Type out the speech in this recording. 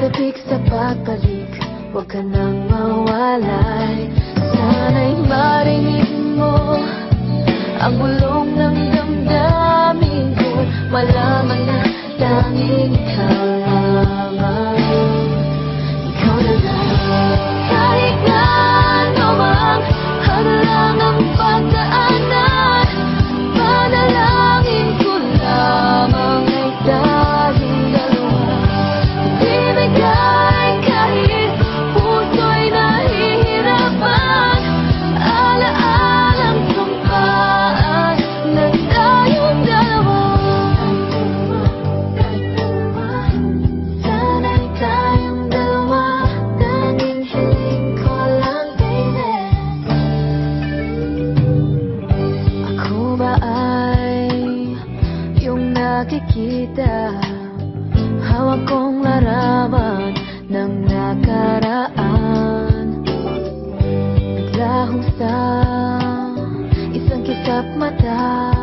Malapit sa pagbalik, huwag ka nang mawalay. Sana'y marinig mo ang bulong ng damdamin ko. Malaman na tanging ikaw lamang, ikaw na lang. Kahit na ano mang hadlang ang pagdaanan, panalangin ko lamang ay tayong dalawa. Ibigay kahit puso'y nahihirapan, alaalang sumpaan na tayong dalawa. Sana'y tayong dalawa, tanging hiling ko lang, baby. Ako ba ay iyong nakikita? Hawak kong larawan ng nakaraan, naglahong sa isang kisap mata.